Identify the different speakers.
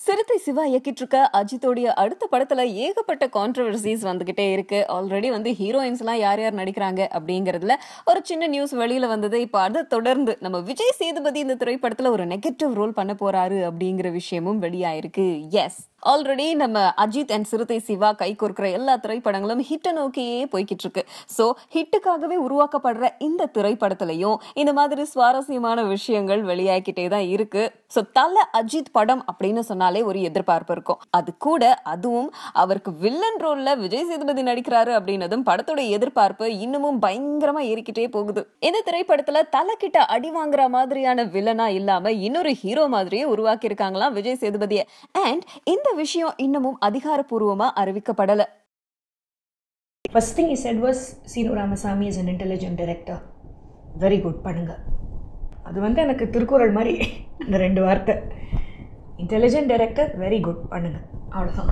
Speaker 1: சிறுத்தை சிவா இயக்கிட்டு இருக்க அஜித்தோடைய அடுத்த படத்துல ஏகப்பட்ட கான்ட்ரவர்சிஸ் வந்துகிட்டே இருக்கு. ஆல்ரெடி ஹீரோயின்ஸ் எல்லாம் யார் யார் நடிக்கிறாங்க அப்படிங்கறதுல ஒரு சின்ன நியூஸ் வெளியில வந்தது. இப்ப அதை தொடர்ந்து நம்ம விஜய் சேதுபதி இந்த திரைப்படத்துல ஒரு நெகட்டிவ் ரோல் பண்ண போறாரு அப்படிங்கிற விஷயமும் வெளியாயிருக்கு. எஸ், ஆல்ரெடி நம்ம அஜித் அண்ட் சிறுத்தை சிவா கை கோர்க்கிற எல்லா திரைப்படங்களும் ஹிட்டை நோக்கியே போய்கிட்டு இருக்கு. சோ ஹிட்டுக்காகவே உருவாக்கப்படுற இந்த திரைப்படத்திலையும் இந்த மாதிரி சுவாரஸ்யமான விஷயங்கள் வெளியாகிட்டே தான் இருக்கு. சோ தல அஜித் படம் அப்படின்னு சொன்னாலே ஒரு எதிர்பார்ப்பு இருக்கும். அது கூட அதுவும் அவருக்கு வில்லன் ரோல்ல விஜய் சேதுபதி நடிக்கிறாரு அப்படின்னதும் படத்தோட எதிர்பார்ப்பு இன்னமும் பயங்கரமா ஏறிக்கிட்டே போகுது. இந்த திரைப்படத்துல தல கிட்ட அடி வாங்குற மாதிரியான வில்லனா இல்லாம இன்னொரு ஹீரோ மாதிரியே உருவாக்கி இருக்காங்களாம் விஜய் சேதுபதியை. அண்ட் இந்த விஷயம் இன்னமும் அதிகாரப்பூர்வமா அறிவிக்கப்படல.
Speaker 2: First thing he said was Sinu Ramasamy is an intelligent director. Very good பண்ணுங்க. அது எனக்கு திருக்குறள் மாதிரி அந்த ரெண்டு வார்த்தை. இன்டெலிஜென்ட் டைரக்டர், வெரி குட் பண்ணுங்க, அவ்வளோதான்.